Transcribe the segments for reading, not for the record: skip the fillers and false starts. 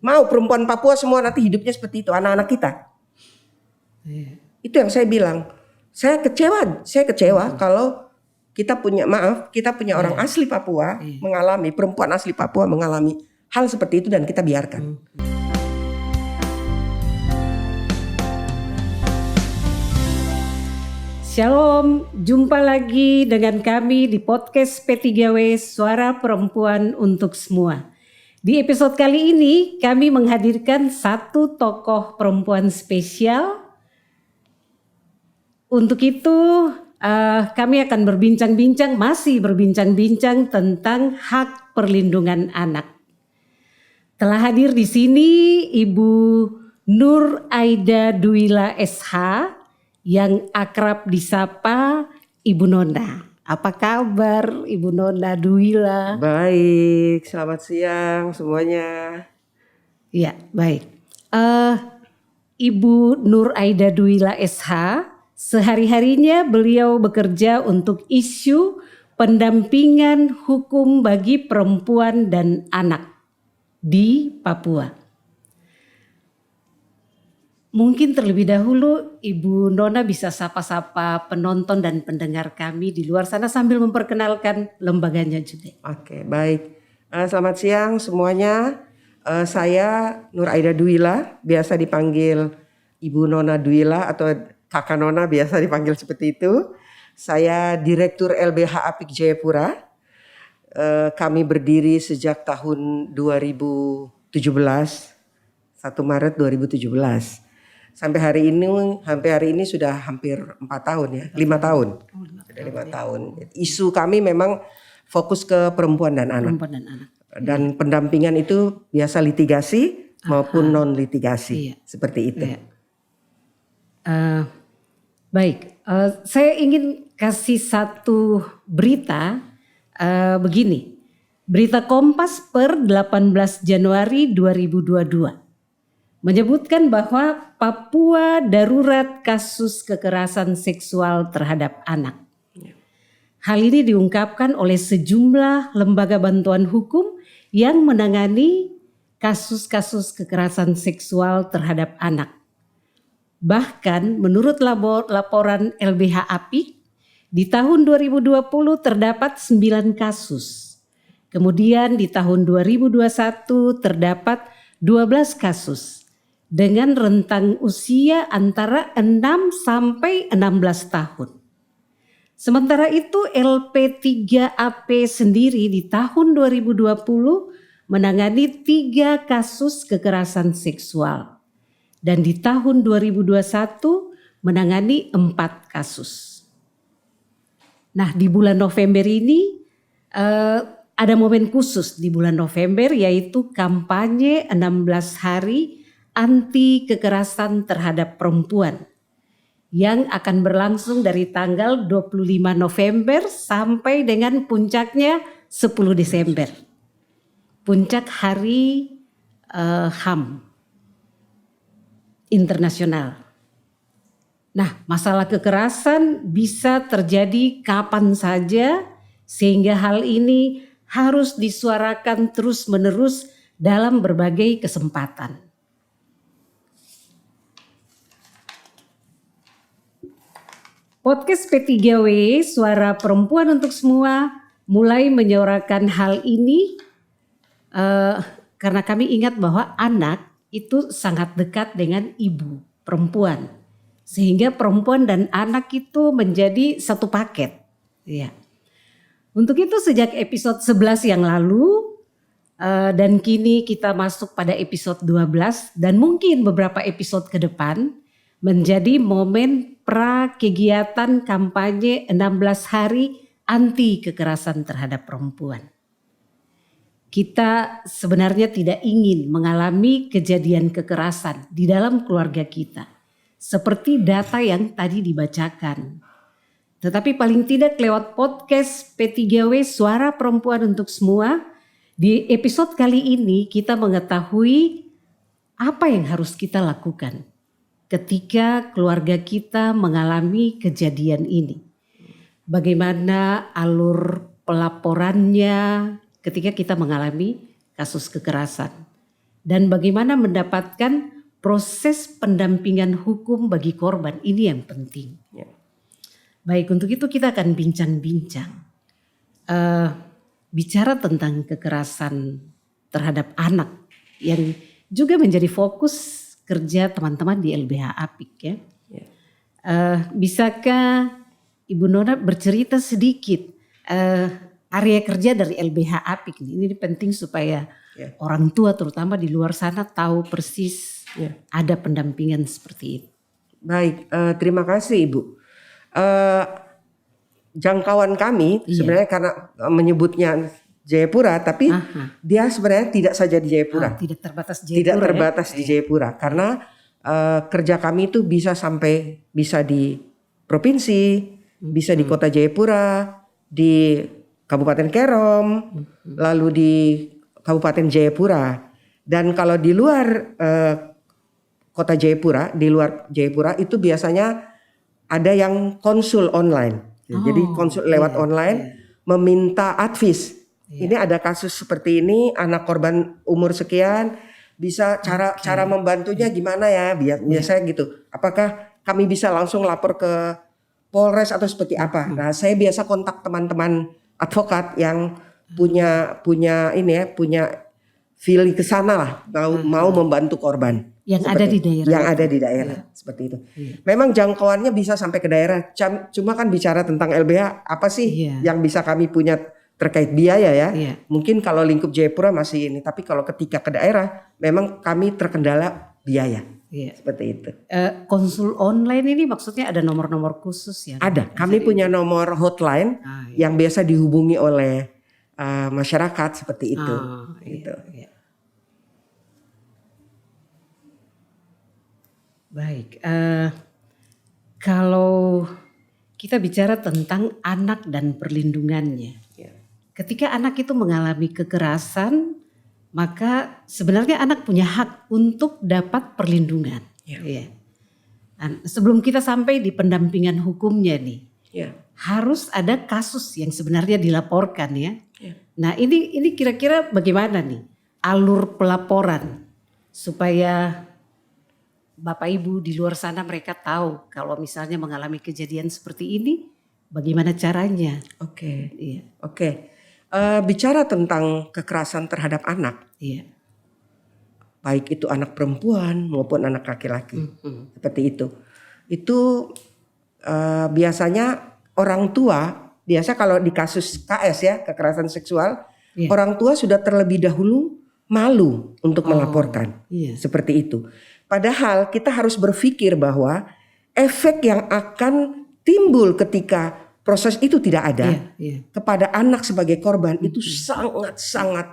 Mau perempuan Papua semua nanti hidupnya seperti itu, anak-anak kita. Itu yang saya bilang. Saya kecewa kalau kita punya orang asli Papua mengalami, perempuan asli Papua mengalami hal seperti itu dan kita biarkan. Shalom, jumpa lagi dengan kami di podcast P3W Suara Perempuan untuk Semua. Di episode kali ini kami menghadirkan satu tokoh perempuan spesial. Untuk itu kami akan masih berbincang-bincang tentang hak perlindungan anak. Telah hadir di sini Ibu Nur Aida Duila SH yang akrab disapa Ibu Nona. Apa kabar Ibu Nona Duila? Baik, selamat siang semuanya. Ya, baik. Ibu Nur Aida Duila SH, sehari-harinya beliau bekerja untuk isu pendampingan hukum bagi perempuan dan anak di Papua. Mungkin terlebih dahulu Ibu Nona bisa sapa-sapa penonton dan pendengar kami di luar sana sambil memperkenalkan lembaganya juga. Oke, baik. Selamat siang semuanya. Saya Nur Aida Duila, biasa dipanggil Ibu Nona Duila atau Kakak Nona, biasa dipanggil seperti itu. Saya Direktur LBH Apik Jayapura. Kami berdiri sejak tahun 2017, 1 Maret 2017. Sampai hari ini sudah hampir 4 tahun ya, 5 tahun. Sudah 5 tahun. Isu kami memang fokus ke perempuan dan anak. Dan pendampingan itu biasa litigasi maupun non litigasi, seperti itu. Baik, saya ingin kasih satu berita begini. Berita Kompas per 18 Januari 2022. Menyebutkan bahwa Papua darurat kasus kekerasan seksual terhadap anak. Hal ini diungkapkan oleh sejumlah lembaga bantuan hukum yang menangani kasus-kasus kekerasan seksual terhadap anak. Bahkan menurut laporan LBH Apik, di tahun 2020 terdapat 9 kasus. Kemudian di tahun 2021 terdapat 12 kasus. Dengan rentang usia antara 6 sampai 16 tahun. Sementara itu LP3AP sendiri di tahun 2020 menangani 3 kasus kekerasan seksual. Dan di tahun 2021 menangani 4 kasus. Nah, di bulan November ini ada momen khusus di bulan November, yaitu kampanye 16 hari anti kekerasan terhadap perempuan yang akan berlangsung dari tanggal 25 November sampai dengan puncaknya 10 Desember. Puncak hari HAM internasional. Nah, masalah kekerasan bisa terjadi kapan saja, sehingga hal ini harus disuarakan terus-menerus dalam berbagai kesempatan. Podcast P3W Suara Perempuan untuk Semua mulai menyuarakan hal ini karena kami ingat bahwa anak itu sangat dekat dengan ibu perempuan. Sehingga perempuan dan anak itu menjadi satu paket. Ya. Untuk itu sejak episode 11 yang lalu dan kini kita masuk pada episode 12 dan mungkin beberapa episode ke depan menjadi momen pra kegiatan kampanye 16 hari anti kekerasan terhadap perempuan. Kita sebenarnya tidak ingin mengalami kejadian kekerasan di dalam keluarga kita. Seperti data yang tadi dibacakan. Tetapi paling tidak lewat podcast P3W Suara Perempuan untuk Semua, di episode kali ini kita mengetahui apa yang harus kita lakukan ketika keluarga kita mengalami kejadian ini. Bagaimana alur pelaporannya ketika kita mengalami kasus kekerasan. dan bagaimana mendapatkan proses pendampingan hukum bagi korban, ini yang penting. Ya. Baik, untuk itu kita akan bincang-bincang. Bicara tentang kekerasan terhadap anak yang juga menjadi fokus kerja teman-teman di LBH Apik ya. Ya. Bisakah Ibu Nona bercerita sedikit area kerja dari LBH Apik ini penting supaya orang tua terutama di luar sana tahu persis ada pendampingan seperti itu. Baik, terima kasih Ibu. Jangkauan kami sebenarnya karena menyebutnya Jayapura, tapi dia sebenarnya tidak saja di Jayapura. Tidak terbatas Jayapura. Tidak terbatas di Jayapura karena kerja kami itu bisa di provinsi, bisa di Kota Jayapura, di Kabupaten Kerom, lalu di Kabupaten Jayapura. Dan kalau di luar Kota Jayapura, di luar Jayapura itu biasanya ada yang konsul online. Jadi konsul lewat online meminta advice. Ini ada kasus seperti ini, anak korban umur sekian, bisa cara membantunya gimana ya? Biasanya gitu. Apakah kami bisa langsung lapor ke Polres atau seperti apa? Nah, saya biasa kontak teman-teman advokat yang punya feeling ke sana lah, mau membantu korban. Yang ada di daerah. Yang ada di daerah seperti itu. Memang jangkauannya bisa sampai ke daerah. Cuma kan bicara tentang LBH, apa sih yang bisa kami punya terkait biaya ya? Mungkin kalau lingkup Jayapura masih ini, tapi kalau ketika ke daerah, memang kami terkendala biaya. Seperti itu. Konsul online ini maksudnya ada nomor-nomor khusus ya? Ada. Kami punya nomor hotline yang biasa dihubungi oleh masyarakat seperti itu. Gitu. Baik, kalau kita bicara tentang anak dan perlindungannya, ketika anak itu mengalami kekerasan, maka sebenarnya anak punya hak untuk dapat perlindungan. Sebelum kita sampai di pendampingan hukumnya nih, harus ada kasus yang sebenarnya dilaporkan ya. Nah ini kira-kira bagaimana nih alur pelaporan supaya Bapak Ibu di luar sana mereka tahu kalau misalnya mengalami kejadian seperti ini, bagaimana caranya? Oke. Bicara tentang kekerasan terhadap anak, baik itu anak perempuan maupun anak laki-laki, seperti itu biasanya orang tua, biasa kalau di kasus KS ya, kekerasan seksual, orang tua sudah terlebih dahulu malu untuk melaporkan, seperti itu. Padahal kita harus berpikir bahwa efek yang akan timbul ketika proses itu tidak ada kepada anak sebagai korban itu sangat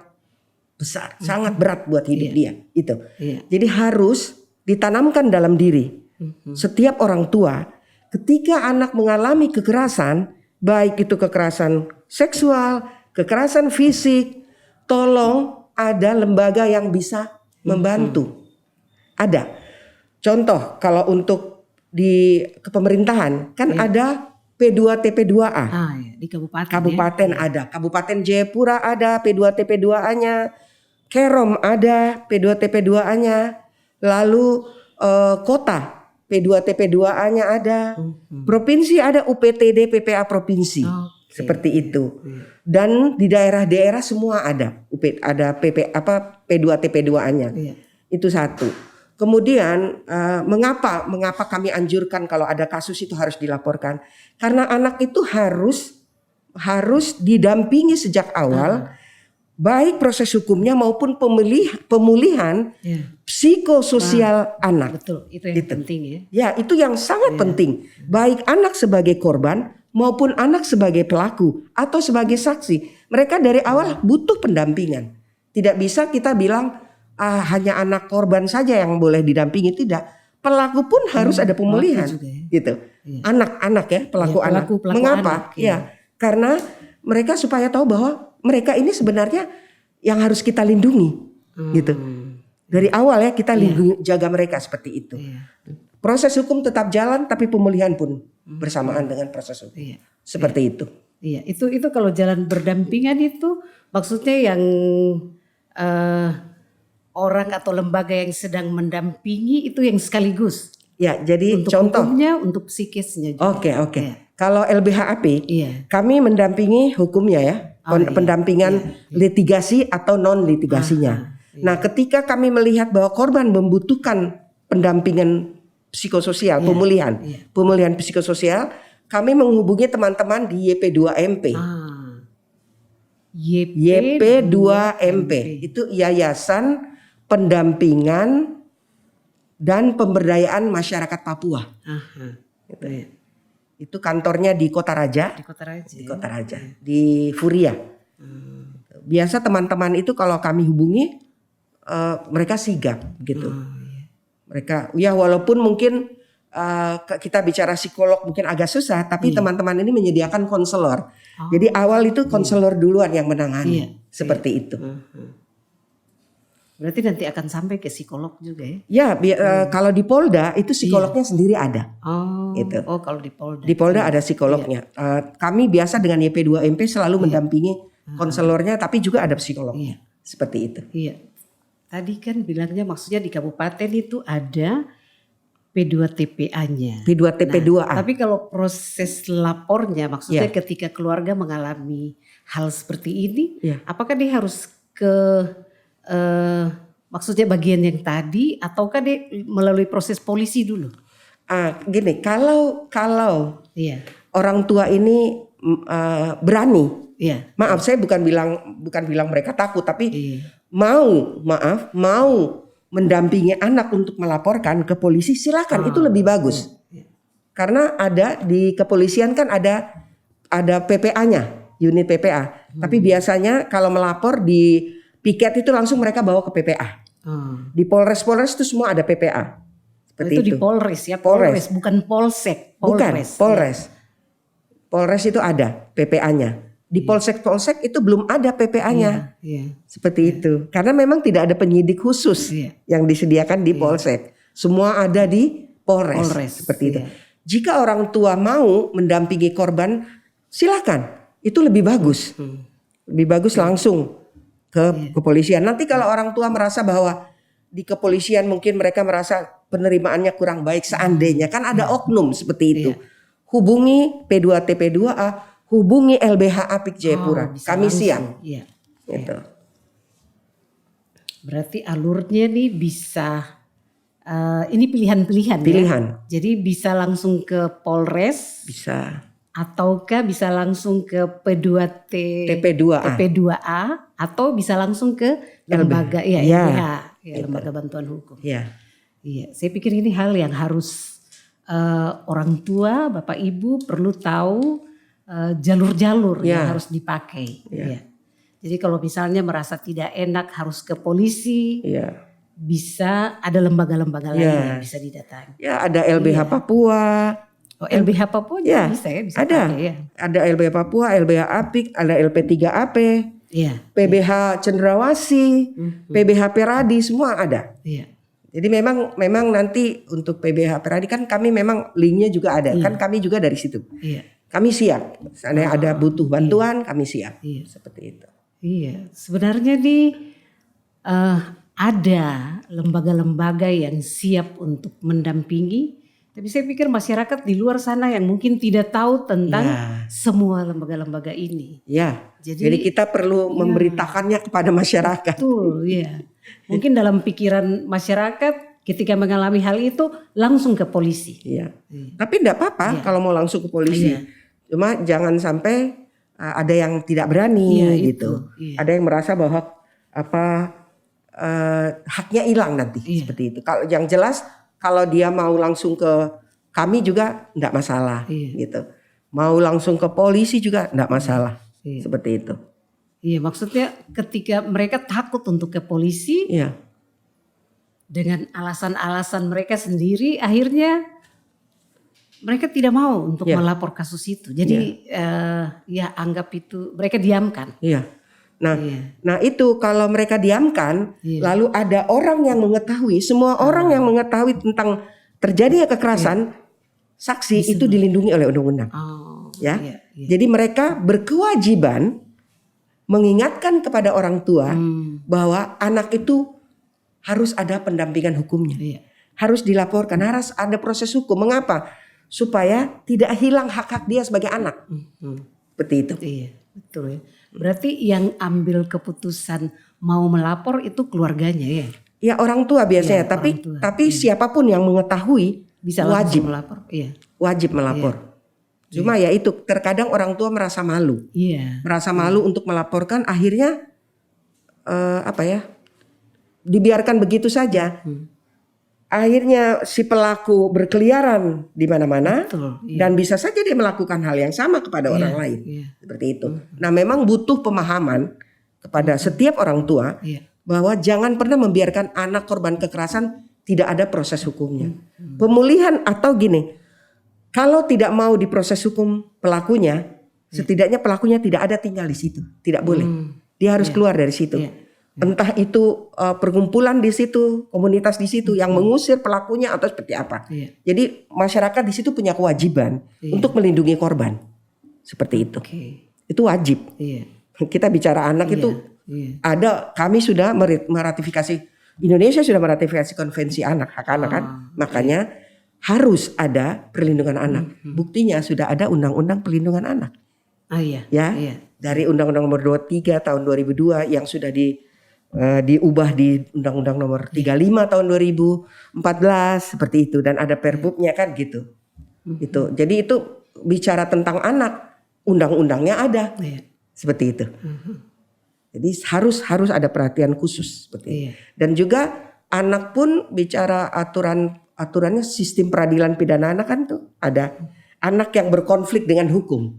besar, sangat berat buat hidup dia. Itu. Jadi harus ditanamkan dalam diri setiap orang tua ketika anak mengalami kekerasan, baik itu kekerasan seksual, kekerasan fisik, tolong ada lembaga yang bisa membantu. Ada. Contoh kalau untuk di kepemerintahan kan ada P2TP2A. Di kabupaten. Kabupaten ada, Kabupaten Jayapura ada P2TP2A-nya, Kerom ada P2TP2A-nya, lalu kota P2TP2A-nya ada, provinsi ada UPTD PPA provinsi. Seperti itu. Dan di daerah-daerah semua ada P2TP2A-nya. Itu satu. Kemudian mengapa kami anjurkan kalau ada kasus itu harus dilaporkan? Karena anak itu harus didampingi sejak awal, baik proses hukumnya maupun pemulihan psikososial anak. Betul, itu yang penting ya. Ya, itu yang sangat penting. Baik anak sebagai korban maupun anak sebagai pelaku atau sebagai saksi. Mereka dari awal butuh pendampingan. Tidak bisa kita bilang hanya anak korban saja yang boleh didampingi, tidak. Pelaku pun harus ada pemulihan, gitu. Anak-anak ya, pelaku anak. Mengapa? Anak, karena mereka supaya tahu bahwa mereka ini sebenarnya yang harus kita lindungi, gitu. Dari awal ya kita lindungi, jaga mereka seperti itu. Proses hukum tetap jalan, tapi pemulihan pun bersamaan dengan proses hukum. Seperti itu. Iya, itu kalau jalan berdampingan itu maksudnya yang orang atau lembaga yang sedang mendampingi itu yang sekaligus Ya, jadi untuk contoh. hukumnya, untuk psikisnya juga. Oke. Ya. Kalau LBH Apik, Iya. kami mendampingi hukumnya ya, Oh, iya. pendampingan litigasi atau non litigasinya. Nah, ketika kami melihat bahwa korban membutuhkan pendampingan psikososial, pemulihan psikososial, kami menghubungi teman-teman di YP2MP. YP2MP itu Yayasan Pendampingan dan Pemberdayaan Masyarakat Papua. Itu kantornya di Kota Raja. Di Kota Raja. Di Kota Raja, di Furia. Biasa teman-teman itu kalau kami hubungi mereka sigap gitu. Mereka ya walaupun mungkin kita bicara psikolog mungkin agak susah, tapi teman-teman ini menyediakan konselor. Jadi awal itu konselor duluan yang menangani seperti itu. Berarti nanti akan sampai ke psikolog juga ya? Ya, kalau di Polda itu psikolognya sendiri ada. Gitu. Oh, kalau di Polda. Di Polda ada psikolognya. Kami biasa dengan YP2MP selalu mendampingi konselornya, tapi juga ada psikolog. Seperti itu. Iya. Tadi kan bilangnya maksudnya di kabupaten itu ada P2TPA-nya. P2TP2A. Tapi kalau proses lapornya maksudnya ketika keluarga mengalami hal seperti ini, apakah dia harus ke maksudnya bagian yang tadi ataukah dia melalui proses polisi dulu? Gini, kalau orang tua ini berani, maaf saya bukan bilang mereka takut, tapi mau mendampingi anak untuk melaporkan ke polisi, silakan, itu lebih bagus. Karena ada di kepolisian kan ada PPA-nya, unit PPA. Tapi biasanya kalau melapor di piket itu langsung mereka bawa ke PPA. Di Polres itu semua ada PPA. Seperti itu di Polres ya, Polres bukan Polsek. Polres. Bukan, Polres. Polres itu ada PPA-nya. Di Polsek itu belum ada PPA-nya. Seperti itu. Karena memang tidak ada penyidik khusus yang disediakan di Polsek. Semua ada di Polres. Seperti itu. Jika orang tua mau mendampingi korban, silakan. Itu lebih bagus. Lebih bagus langsung ke kepolisian. Nanti kalau orang tua merasa bahwa di kepolisian mungkin mereka merasa penerimaannya kurang baik, seandainya kan ada oknum seperti itu. Hubungi P2TP2A, hubungi LBH Apik Jayapura. Kami siap. Gitu. Berarti alurnya nih bisa ini pilihan-pilihan. Jadi bisa langsung ke Polres. Bisa. Ataukah bisa langsung ke TP2A atau bisa langsung ke lembaga LBH, lembaga bantuan hukum. Iya, saya pikir ini hal yang harus orang tua, Bapak Ibu perlu tahu jalur-jalur yang harus dipakai. Jadi kalau misalnya merasa tidak enak harus ke polisi, bisa ada lembaga-lembaga lain yang bisa didatangi. Ya, ada LBH Papua. Oh, LBH Papua juga bisa ya? Bisa ada. Ada LBH Papua, LBH Apik, ada LP3AP, PBH Cendrawasih, PBH Peradi, semua ada. Jadi memang nanti untuk PBH Peradi kan kami memang linknya juga ada. Kan kami juga dari situ. Kami siap. Seandainya ada butuh bantuan, kami siap. Seperti itu. Iya, sebenarnya ada lembaga-lembaga yang siap untuk mendampingi. Tapi saya pikir masyarakat di luar sana yang mungkin tidak tahu tentang semua lembaga-lembaga ini. Jadi kita perlu memberitakannya kepada masyarakat. Betul, Mungkin dalam pikiran masyarakat ketika mengalami hal itu langsung ke polisi. Tapi enggak apa-apa kalau mau langsung ke polisi. Cuma jangan sampai ada yang tidak berani gitu. Ada yang merasa bahwa haknya hilang nanti seperti itu. Kalau yang jelas kalau dia mau langsung ke kami juga enggak masalah gitu. Mau langsung ke polisi juga enggak masalah. Seperti itu. Iya, maksudnya ketika mereka takut untuk ke polisi dengan alasan-alasan mereka sendiri, akhirnya mereka tidak mau untuk melapor kasus itu. Jadi anggap itu mereka diamkan. Nah itu kalau mereka diamkan, lalu ada orang yang mengetahui, semua orang yang mengetahui tentang terjadinya kekerasan, saksi itu dilindungi oleh undang-undang. Jadi mereka berkewajiban mengingatkan kepada orang tua bahwa anak itu harus ada pendampingan hukumnya. Iya. Harus dilaporkan, harus ada proses hukum. Mengapa? Supaya tidak hilang hak-hak dia sebagai anak. Seperti itu. Iya, betul ya. Berarti yang ambil keputusan mau melapor itu keluarganya ya. Ya orang tua biasanya, Iya, tapi orang tua. tapi siapapun yang mengetahui Bisa wajib langsung melapor. Iya. wajib melapor. Cuma ya itu terkadang orang tua merasa malu. Iya. Merasa malu untuk melaporkan, akhirnya dibiarkan begitu saja. Akhirnya si pelaku berkeliaran di mana-mana Betul. Iya. dan bisa saja dia melakukan hal yang sama kepada orang lain. Iya. Seperti itu. Nah, memang butuh pemahaman kepada setiap orang tua Iya. bahwa jangan pernah membiarkan anak korban kekerasan tidak ada proses hukumnya. Pemulihan atau gini, kalau tidak mau diproses hukum pelakunya, setidaknya pelakunya tidak ada tinggal di situ, tidak boleh. Dia harus keluar dari situ. Iya. Entah itu perkumpulan di situ, komunitas di situ yang mengusir pelakunya atau seperti apa. Iya. Jadi masyarakat di situ punya kewajiban untuk melindungi korban. Seperti itu. Oke. Itu wajib. Iya. Kita bicara anak itu Iya. kami sudah meratifikasi, Indonesia sudah meratifikasi konvensi anak, hak anak kan. Makanya harus ada perlindungan anak. Buktinya sudah ada undang-undang perlindungan anak. Ah iya. Ya. Iya. Dari Undang-Undang Nomor 23 tahun 2002 yang sudah diubah di Undang-Undang Nomor 35 tahun 2014 seperti itu, dan ada perbubnya kan gitu. Itu. Jadi itu bicara tentang anak, undang-undangnya ada. Iya. Seperti itu. Jadi harus ada perhatian khusus seperti itu. Iya. Dan juga anak pun bicara aturannya sistem peradilan pidana anak kan tuh ada anak yang berkonflik dengan hukum.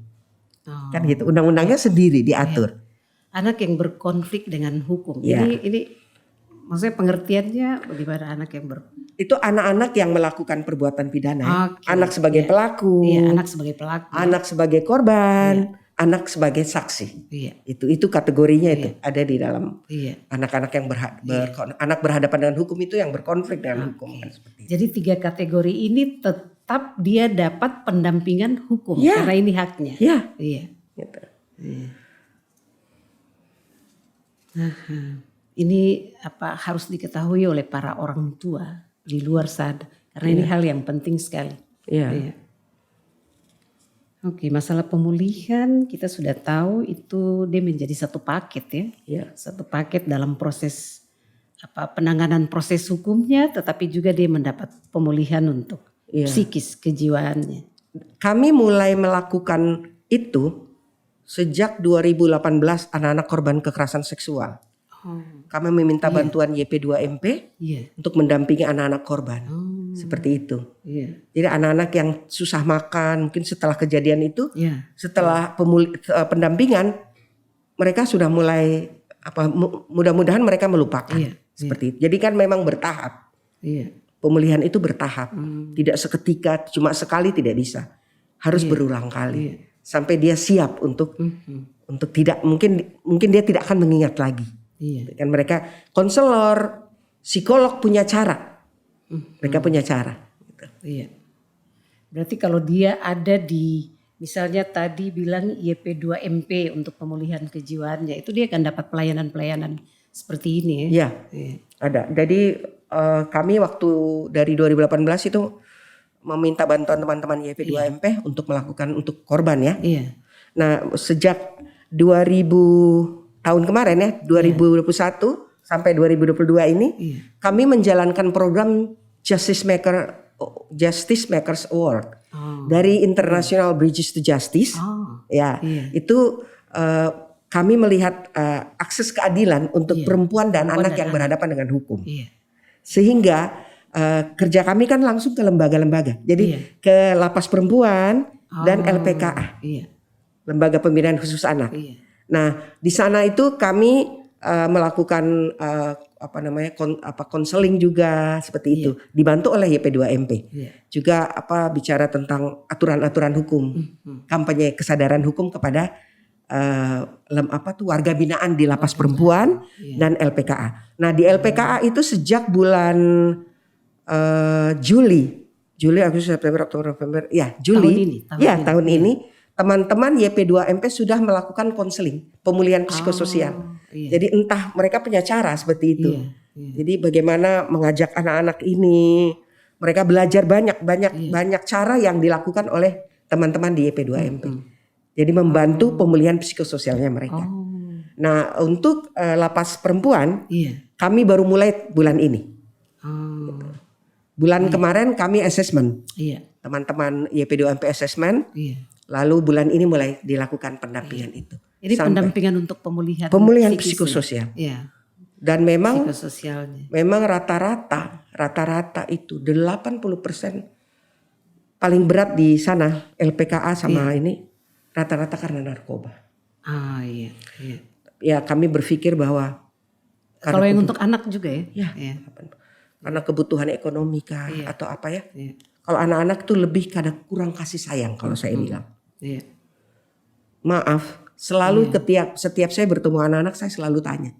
Oh. Kan gitu. Undang-undangnya sendiri diatur. Anak yang berkonflik dengan hukum. Iya. Ini maksudnya pengertiannya bagaimana anak yang Itu anak-anak yang melakukan perbuatan pidana. Oke, Anak sebagai iya. pelaku, Iya, anak sebagai pelaku. anak sebagai korban, anak sebagai saksi. Iya. Itu kategorinya itu ada di dalam Iya. anak-anak yang anak berhadapan dengan hukum itu yang berkonflik dengan hukum kan seperti itu. Jadi 3 kategori ini tetap dia dapat pendampingan hukum Iya. karena ini haknya. Ya, Iya. gitu. Ini harus diketahui oleh para orang tua di luar sana karena ini hal yang penting sekali. Iya. Iya. Oke, masalah pemulihan kita sudah tahu itu dia menjadi satu paket ya. Iya. Satu paket dalam proses penanganan proses hukumnya, tetapi juga dia mendapat pemulihan untuk psikis kejiwaannya. Kami mulai melakukan itu sejak 2018 anak-anak korban kekerasan seksual. Kami meminta bantuan YP2MP Iya. untuk mendampingi anak-anak korban. Seperti itu. Iya. Jadi anak-anak yang susah makan, mungkin setelah kejadian itu, Iya. setelah pendampingan, mereka sudah mulai mudah-mudahan mereka melupakan. Iya. Seperti itu. Jadi kan memang bertahap. Iya. Pemulihan itu bertahap. Tidak seketika, cuma sekali tidak bisa. Harus berulang kali. Sampai dia siap untuk tidak mungkin dia tidak akan mengingat lagi. Iya. Kan mereka konselor, psikolog punya cara. Mereka punya cara. Gitu. Iya. Berarti kalau dia ada di misalnya tadi bilang YP2MP untuk pemulihan kejiwaannya, itu dia akan dapat pelayanan-pelayanan seperti ini ya. Iya. Iya. Ada. Jadi kami waktu dari 2018 itu meminta bantuan teman-teman YP2MP untuk melakukan untuk korban ya. Iya. Nah, sejak 2000 tahun kemarin ya, 2021 sampai 2022 ini kami menjalankan program Justice Makers Award dari International Bridges to Justice. Ya, itu kami melihat akses keadilan untuk perempuan dan anak yang berhadapan dengan hukum. Iya. Sehingga kerja kami kan langsung ke lembaga-lembaga. Jadi ke Lapas Perempuan dan LPKA. Iya. Lembaga Pembinaan Khusus Anak. Iya. Nah, di sana itu kami melakukan konseling juga seperti itu, dibantu oleh YP2MP. Juga bicara tentang aturan-aturan hukum, kampanye kesadaran hukum kepada warga binaan di Lapas Perempuan dan LPKA. Nah, di LPKA itu sejak bulan Juli, Agustus, September, Oktober, November, Juli. Tahun ini teman-teman YP2MP sudah melakukan konseling pemulihan psikososial. Jadi entah mereka punya cara seperti itu. Jadi bagaimana mengajak anak-anak ini, mereka belajar banyak cara yang dilakukan oleh teman-teman di YP2MP. Jadi membantu pemulihan psikososialnya mereka. Nah untuk lapas perempuan, kami baru mulai bulan ini. Bulan kemarin kami assessment, teman-teman YP2MP assessment. Lalu bulan ini mulai dilakukan pendampingan itu. Jadi pendampingan untuk pemulihan psikososial. Iya. Dan memang Psikososialnya. memang rata-rata itu 80% paling berat di sana LPKA sama ini rata-rata karena narkoba. Iya. Ya kami berpikir bahwa kalau yang untuk anak juga ya. Karena kebutuhan ekonomi kah atau apa ya. Kalau anak-anak tuh lebih karena kurang kasih sayang kalau saya bilang. Maaf, selalu setiap saya bertemu anak-anak saya selalu tanya.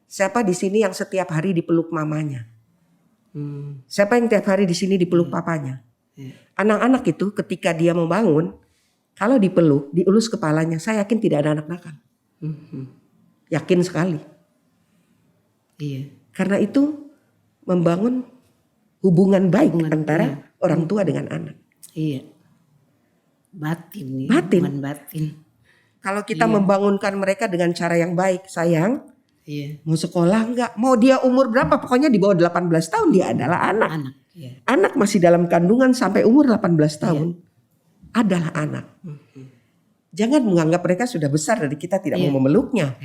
Siapa di sini yang setiap hari dipeluk mamanya? Siapa yang tiap hari di sini dipeluk papanya? Anak-anak itu ketika dia membangun, kalau dipeluk, dielus kepalanya, saya yakin tidak ada anak nakal. Yakin sekali. Karena itu membangun hubungan baik antara orang tua dengan anak. Batin. Kalau kita membangunkan mereka dengan cara yang baik, sayang. Mau sekolah enggak? Mau dia umur berapa? Pokoknya di bawah 18 tahun dia adalah anak. Anak masih dalam kandungan sampai umur 18 tahun adalah anak. Jangan menganggap mereka sudah besar dan kita tidak mau memeluknya.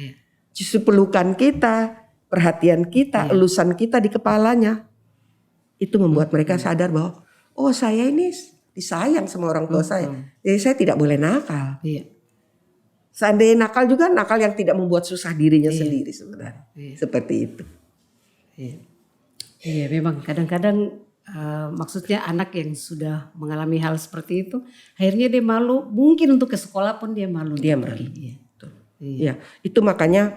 Justru pelukan kita, perhatian kita, elusan kita di kepalanya. Itu membuat mereka sadar bahwa oh saya ini disayang sama orang tua saya. Jadi saya tidak boleh nakal. Seandainya nakal juga nakal yang tidak membuat susah dirinya sendiri sebenarnya. Seperti itu. Memang kadang-kadang maksudnya anak yang sudah mengalami hal seperti itu akhirnya dia malu, mungkin untuk ke sekolah pun dia malu. Dia malu. Itu makanya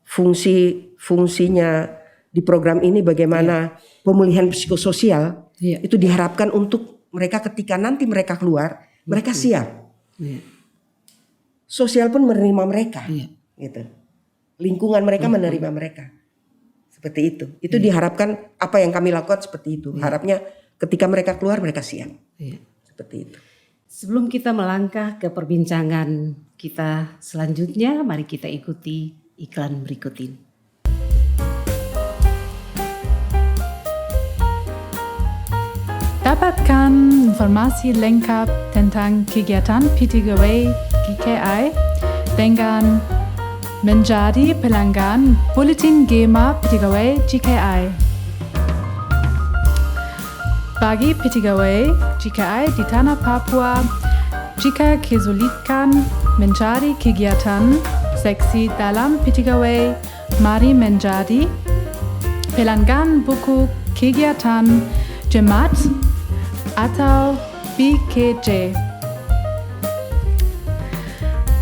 fungsinya di program ini bagaimana pemulihan psikososial itu diharapkan untuk mereka ketika nanti mereka keluar mereka siap. Sosial pun menerima mereka, gitu. Lingkungan mereka menerima mereka, seperti itu. Itu diharapkan apa yang kami lakukan seperti itu. Harapnya ketika mereka keluar mereka siap, seperti itu. Sebelum kita melangkah ke perbincangan kita selanjutnya, mari kita ikuti iklan berikut ini. Dapatkan informasi lengkap tentang kegiatan PTGaway GKI dengan menjadi pelanggan Bulletin Gema PTGaway GKI. Bagi PTGaway GKI di Tanah Papua, jika kesulitan mencari kegiatan seksi dalam PTGaway, mari menjadi pelanggan buku kegiatan Jemaat atau BKJ.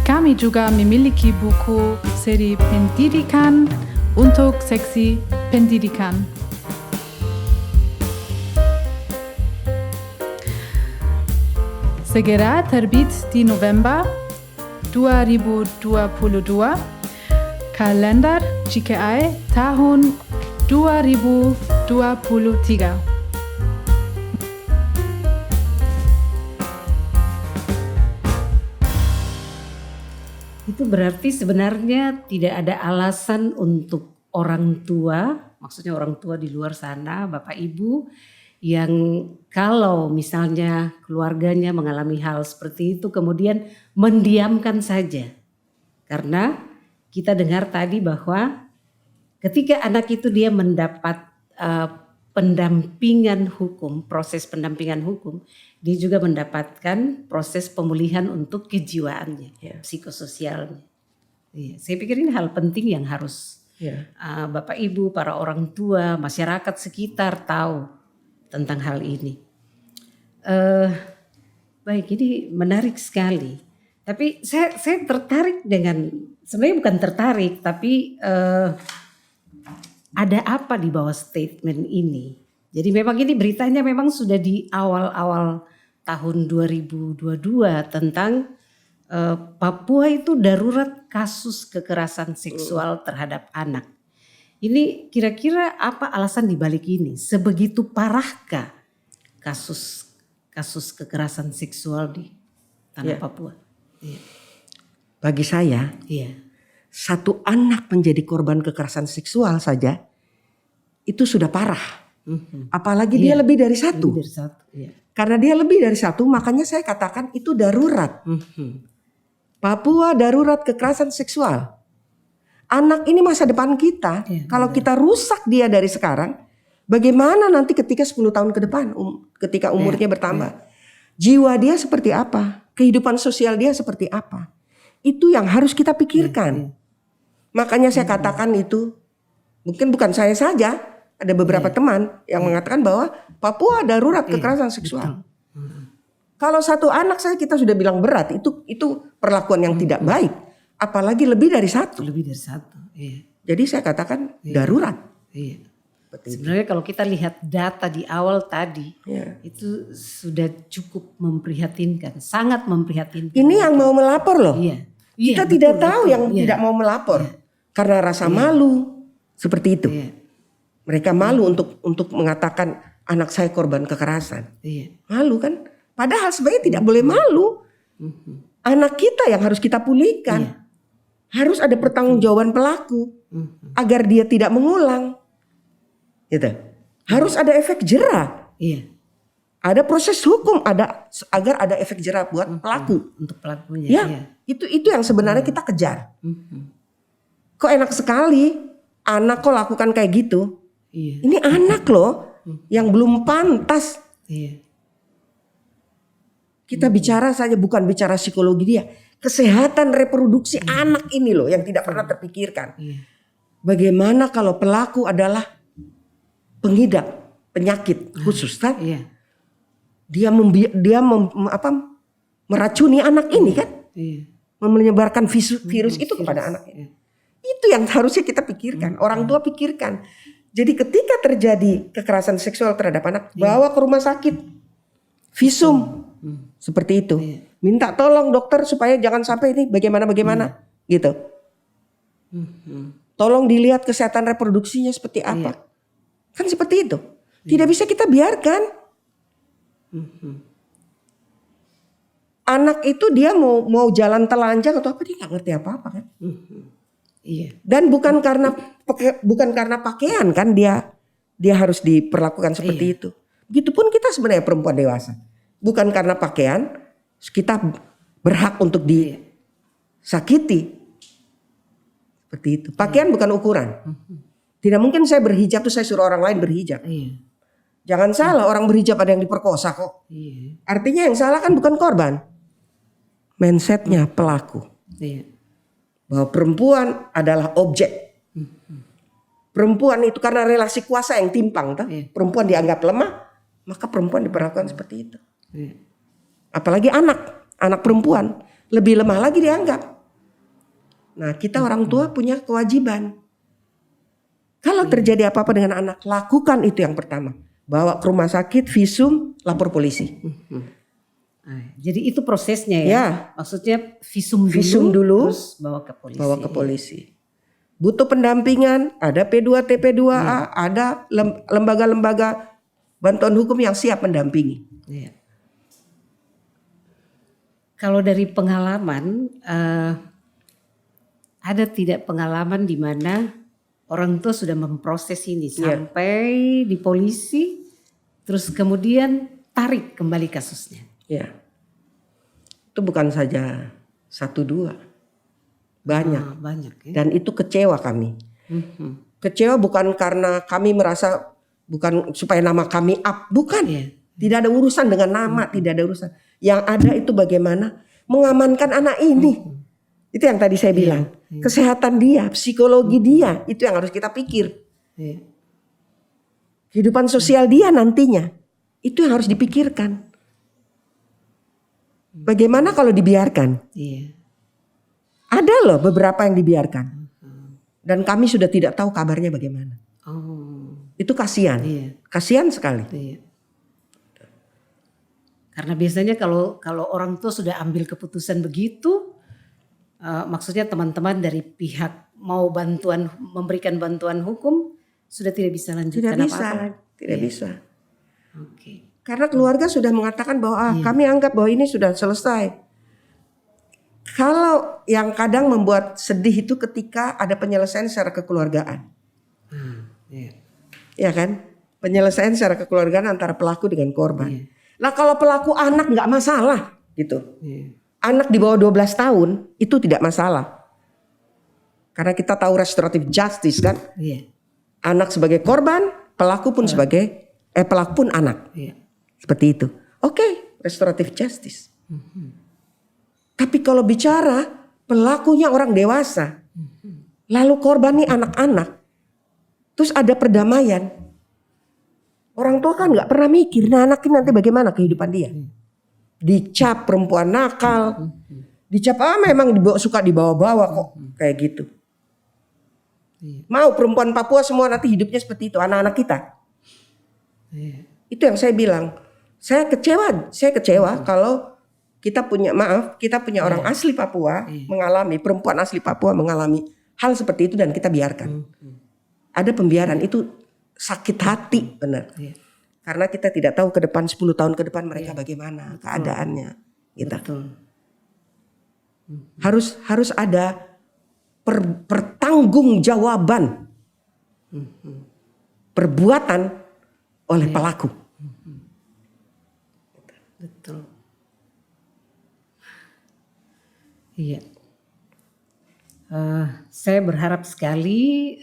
Kami juga memiliki buku seri pendidikan untuk seksi pendidikan. Segera terbit di November 2022, kalender GKI tahun 2023. Itu berarti sebenarnya tidak ada alasan untuk orang tua, maksudnya orang tua di luar sana, Bapak Ibu, yang kalau misalnya keluarganya mengalami hal seperti itu kemudian mendiamkan saja. Karena kita dengar tadi bahwa ketika anak itu dia mendapat pendampingan hukum, proses pendampingan hukum, dia juga mendapatkan proses pemulihan untuk kejiwaannya, psikososialnya. Saya pikir ini hal penting yang harus Bapak Ibu, para orang tua, masyarakat sekitar tahu tentang hal ini. Baik, ini menarik sekali. Tapi saya tertarik dengan, sebenarnya bukan tertarik, tapi ada apa di bawah statement ini? Jadi memang ini beritanya memang sudah di awal-awal tahun 2022 tentang Papua itu darurat kasus kekerasan seksual terhadap anak. Ini kira-kira apa alasan dibalik ini? Sebegitu parahkah kasus kekerasan seksual di tanah Ya. Papua? Iya. Bagi saya, Iya. satu anak menjadi korban kekerasan seksual saja itu sudah parah. Apalagi dia lebih dari satu. Lebih dari satu. Iya. Karena dia lebih dari satu, makanya saya katakan itu darurat. Papua darurat kekerasan seksual. Anak ini masa depan kita. Iya, Kalau kita rusak dia dari sekarang, bagaimana nanti ketika 10 tahun ke depan, ketika umurnya bertambah. Jiwa dia seperti apa? Kehidupan sosial dia seperti apa? Itu yang harus kita pikirkan. Makanya saya katakan itu, mungkin bukan saya saja, ada beberapa teman yang mengatakan bahwa Papua darurat kekerasan seksual. Kalau satu anak saya kita sudah bilang berat, itu perlakuan yang tidak baik. Apalagi lebih dari satu. Lebih dari satu. Iya. Jadi saya katakan darurat. Iya. Sebenarnya kalau kita lihat data di awal tadi, itu sudah cukup memprihatinkan, sangat memprihatinkan. Ini yang mau melapor loh. Iya. Kita Iya, tidak betul, tahu betul. yang Iya. tidak mau melapor karena rasa malu seperti itu. Iya. Mereka malu untuk mengatakan anak saya korban kekerasan. Iya. Malu kan? Padahal sebenarnya tidak boleh malu. Anak kita yang harus kita pulihkan. Harus ada pertanggungjawaban pelaku agar dia tidak mengulang. Gitu. Harus ada efek jera. Iya. Ada proses hukum agar ada efek jera buat pelaku. Untuk pelakunya. Ya, Iya. itu yang sebenarnya kita kejar. Kok enak sekali anak kok lakukan kayak gitu. Iya. Ini anak loh yang belum pantas. Iya. Kita bicara saja, bukan bicara psikologi dia. Kesehatan reproduksi anak ini loh yang tidak pernah terpikirkan. Iya. Bagaimana kalau pelaku adalah pengidap penyakit khusus kan? Iya. Dia meracuni anak ini kan? Iya. Menyebarkan virus itu kepada anak. Iya. Itu yang harusnya kita pikirkan, orang tua pikirkan. Jadi ketika terjadi kekerasan seksual terhadap anak, bawa ke rumah sakit. Visum. Seperti itu. Minta tolong dokter supaya jangan sampai ini bagaimana gitu. Tolong dilihat kesehatan reproduksinya seperti apa. Kan seperti itu. Tidak bisa kita biarkan. Anak itu dia mau jalan telanjang atau apa, dia nggak ngerti apa-apa kan. Iya. Dan bukan karena pakaian kan dia harus diperlakukan seperti itu. Begitupun kita sebenarnya perempuan dewasa. Bukan karena pakaian kita berhak untuk disakiti. Seperti itu. Pakaian bukan ukuran. Tidak mungkin saya berhijab terus saya suruh orang lain berhijab. Iya. Jangan salah, orang berhijab ada yang diperkosa kok. Iya. Artinya yang salah kan bukan korban. Mindsetnya pelaku. Iya. Bahwa perempuan adalah objek. Perempuan itu karena relasi kuasa yang timpang. Perempuan dianggap lemah, maka perempuan diperlakukan seperti itu. Iya. Apalagi anak perempuan lebih lemah lagi dianggap. Nah kita orang tua punya kewajiban. Kalau terjadi apa-apa dengan anak, lakukan itu yang pertama. Bawa ke rumah sakit, visum, lapor polisi. Jadi itu prosesnya ya. Ya. Maksudnya visum dulu, terus bawa ke polisi. Bawa ke polisi. Butuh pendampingan, ada P2, TP2A, ada lembaga-lembaga bantuan hukum yang siap mendampingi. Iya. Kalau dari pengalaman, ada tidak pengalaman di mana orang tua sudah memproses ini sampai di polisi, terus kemudian tarik kembali kasusnya? Ya, itu bukan saja 1-2, banyak. Banyak ya. Dan itu kecewa kami. Kecewa bukan karena kami merasa, bukan supaya nama kami up, bukan. Iya. Tidak ada urusan dengan nama, tidak ada urusan. Yang ada itu bagaimana mengamankan anak ini. Itu yang tadi saya bilang. Kesehatan dia, psikologi dia, itu yang harus kita pikir. Iya. Kehidupan sosial dia nantinya, itu yang harus dipikirkan. Bagaimana kalau dibiarkan? Iya. Ada loh beberapa yang dibiarkan. Dan kami sudah tidak tahu kabarnya bagaimana. Oh. Itu kasihan. Iya. Kasihan sekali. Iya. Karena biasanya kalau orang tua sudah ambil keputusan begitu, maksudnya teman-teman dari pihak mau memberikan bantuan hukum sudah tidak bisa lanjutkan Tidak bisa, apa-apa lagi. tidak bisa. Oke. Karena keluarga sudah mengatakan bahwa kami anggap bahwa ini sudah selesai. Kalau yang kadang membuat sedih itu ketika ada penyelesaian secara kekeluargaan. Iya. Ya kan? Penyelesaian secara kekeluargaan antara pelaku dengan korban. Nah kalau pelaku anak nggak masalah gitu. Anak di bawah 12 tahun itu tidak masalah. Karena kita tahu restoratif justice kan. Iya. Anak sebagai korban, pelaku pun pelaku pun anak. Iya. Seperti itu. Oke, restoratif justice. Tapi kalau bicara pelakunya orang dewasa, lalu korban nih anak-anak, terus ada perdamaian. Orang tua kan nggak pernah mikir, nah anak ini nanti bagaimana kehidupan dia. Dicap perempuan nakal, dicap memang suka dibawa-bawa kok, kayak gitu. Mau perempuan Papua semua nanti hidupnya seperti itu, anak-anak kita. Itu yang saya bilang. Saya kecewa kalau kita punya orang asli Papua perempuan asli Papua mengalami hal seperti itu dan kita biarkan. Ada pembiaran itu sakit hati benar. Karena kita tidak tahu ke depan 10 tahun ke depan mereka bagaimana keadaannya. Gitu. Harus ada pertanggungjawaban perbuatan oleh pelaku. Betul. Iya. Saya berharap sekali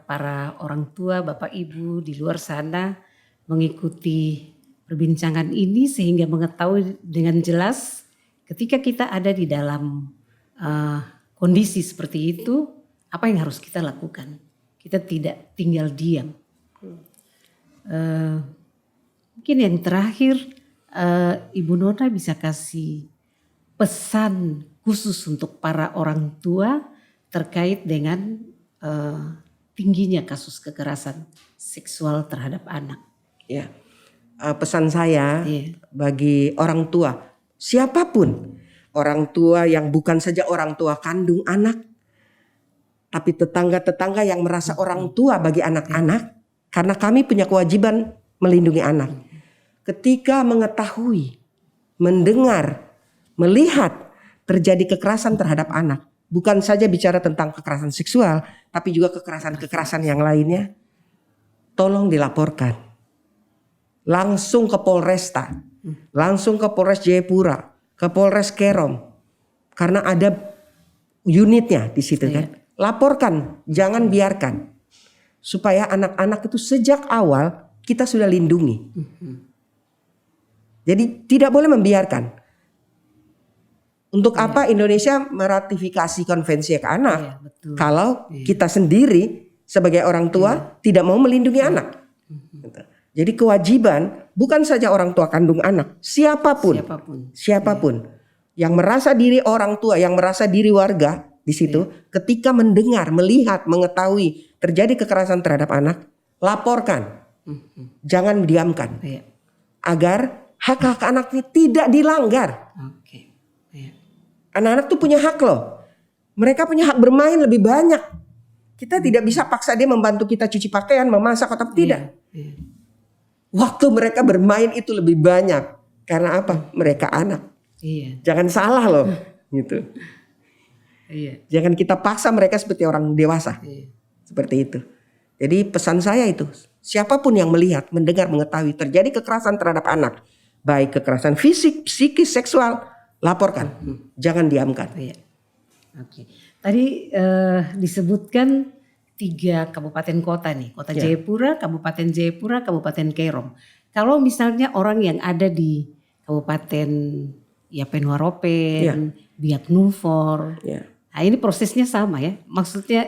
para orang tua, Bapak Ibu di luar sana mengikuti perbincangan ini sehingga mengetahui dengan jelas ketika kita ada di dalam kondisi seperti itu, apa yang harus kita lakukan. Kita tidak tinggal diam. Mungkin yang terakhir, Ibu Nona bisa kasih pesan khusus untuk para orang tua terkait dengan tingginya kasus kekerasan seksual terhadap anak. Ya, pesan saya bagi orang tua, siapapun orang tua yang bukan saja orang tua kandung anak, tapi tetangga-tetangga yang merasa orang tua bagi anak-anak, karena kami punya kewajiban melindungi anak. Ketika mengetahui, mendengar, melihat terjadi kekerasan terhadap anak, bukan saja bicara tentang kekerasan seksual, tapi juga kekerasan yang lainnya, tolong dilaporkan. Langsung ke Polresta, langsung ke Polres Jayapura, ke Polres Kerom, karena ada unitnya di situ kan. Laporkan, jangan biarkan, supaya anak-anak itu sejak awal kita sudah lindungi. Jadi tidak boleh membiarkan. Untuk apa Indonesia meratifikasi konvensi hak anak kalau kita sendiri sebagai orang tua tidak mau melindungi anak. Jadi kewajiban bukan saja orang tua kandung anak, siapapun yang merasa diri orang tua, yang merasa diri warga di situ, ketika mendengar, melihat, mengetahui terjadi kekerasan terhadap anak, laporkan, jangan diamkan, agar hak-hak anak ini tidak dilanggar. Anak-anak tuh punya hak loh. Mereka punya hak bermain lebih banyak. Kita tidak bisa paksa dia membantu kita cuci pakaian, memasak atau tidak. Waktu mereka bermain itu lebih banyak. Karena apa? Mereka anak. Jangan salah loh. Gitu. Jangan kita paksa mereka seperti orang dewasa. Seperti itu. Jadi pesan saya itu, siapapun yang melihat, mendengar, mengetahui terjadi kekerasan terhadap anak, baik kekerasan fisik, psikis, seksual, laporkan, jangan diamkan. Tadi disebutkan 3 kabupaten kota nih, Kota Jayapura, Kabupaten Jayapura, Kabupaten Kerom. Kalau misalnya orang yang ada di Kabupaten Penuaropen, Biak Numfor, nah ini prosesnya sama ya, maksudnya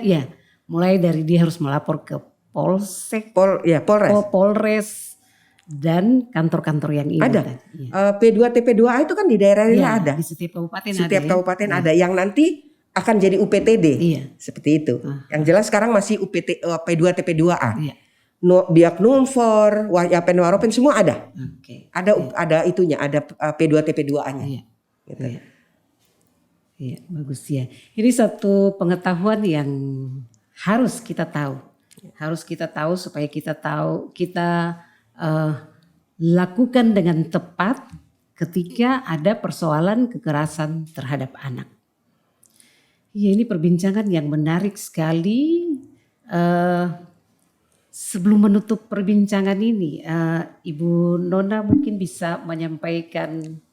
mulai dari dia harus melapor ke Polsek, Polres. Dan kantor-kantor yang ini ada. P2 TP2A itu kan di daerah-daerah ada. Di setiap kabupaten Setiap kabupaten ada yang nanti akan jadi UPTD. Seperti itu. Yang jelas sekarang masih P2 TP2A. Biak Numfor, Penuaropen semua ada. Ada itunya, ada P2 TP2A-nya. Gitu. Iya, bagus ya. Ini satu pengetahuan yang harus kita tahu. Harus kita tahu supaya kita tahu kita lakukan dengan tepat ketika ada persoalan kekerasan terhadap anak. Ya, ini perbincangan yang menarik sekali. Sebelum menutup perbincangan ini, Ibu Nona mungkin bisa menyampaikan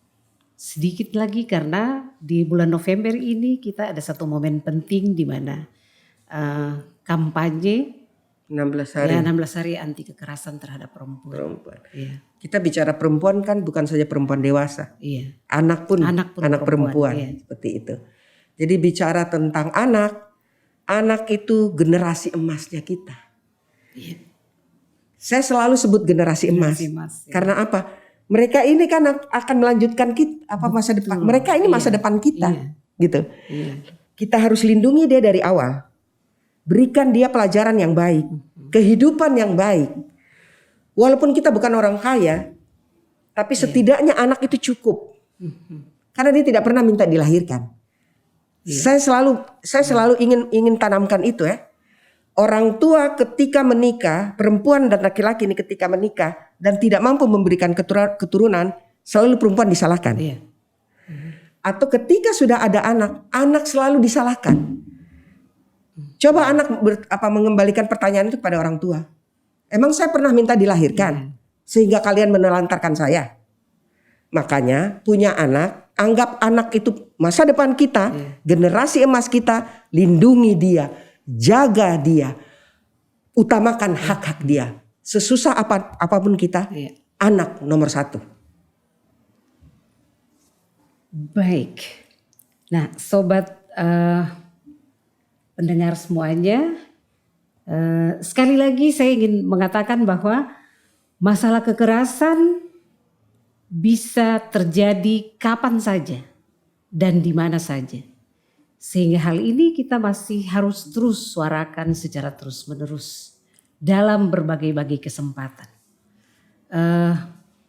sedikit lagi, karena di bulan November ini kita ada satu momen penting di mana kampanye 16 hari. ya 16 hari anti kekerasan terhadap perempuan. Iya. Kita bicara perempuan kan bukan saja perempuan dewasa. Iya. Anak pun anak perempuan iya. seperti itu. Jadi bicara tentang anak itu generasi emasnya kita. Iya. Saya selalu sebut generasi emas. ya. Karena apa? Mereka ini kan akan melanjutkan kita masa depan. Mereka ini masa depan kita, gitu. Iya. Kita harus lindungi dia dari awal. Berikan dia pelajaran yang baik, kehidupan yang baik. Walaupun kita bukan orang kaya, tapi setidaknya anak itu cukup. Karena dia tidak pernah minta dilahirkan. Saya selalu ingin tanamkan itu ya. Orang tua ketika menikah, perempuan dan laki-laki ini ketika menikah dan tidak mampu memberikan keturunan, selalu perempuan disalahkan. Iya. Atau ketika sudah ada anak selalu disalahkan. Coba anak mengembalikan pertanyaan itu kepada orang tua. Emang saya pernah minta dilahirkan sehingga kalian menelantarkan saya? Makanya punya anak, anggap anak itu masa depan kita, generasi emas kita, lindungi dia. Jaga dia, utamakan hak-hak dia. Sesusah apapun kita, anak nomor 1. Baik. Nah, sobat pendengar semuanya, sekali lagi saya ingin mengatakan bahwa masalah kekerasan bisa terjadi kapan saja dan di mana saja. Sehingga hal ini kita masih harus terus suarakan secara terus-menerus dalam berbagai-bagai kesempatan.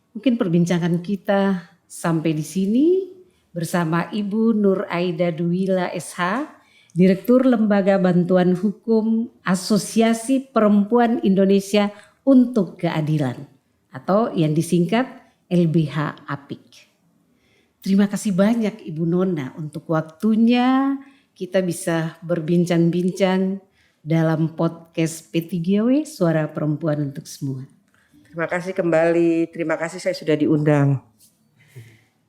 Mungkin perbincangan kita sampai di sini bersama Ibu Nur Aida Duwila SH, Direktur Lembaga Bantuan Hukum Asosiasi Perempuan Indonesia untuk Keadilan atau yang disingkat LBH APIK. Terima kasih banyak Ibu Nona untuk waktunya kita bisa berbincang-bincang dalam podcast P3W Suara Perempuan untuk Semua. Terima kasih kembali, terima kasih saya sudah diundang.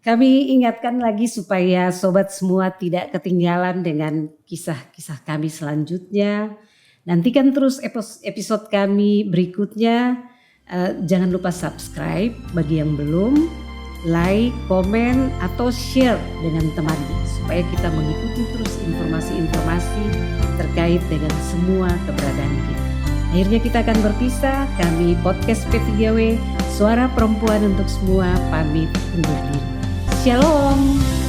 Kami ingatkan lagi supaya sobat semua tidak ketinggalan dengan kisah-kisah kami selanjutnya. Nantikan terus episode kami berikutnya. Jangan lupa subscribe bagi yang belum. Like, komen, atau share dengan temannya supaya kita mengikuti terus informasi-informasi terkait dengan semua keberadaan kita. Akhirnya kita akan berpisah. Kami podcast P3W Suara Perempuan untuk Semua pamit undur diri. Shalom.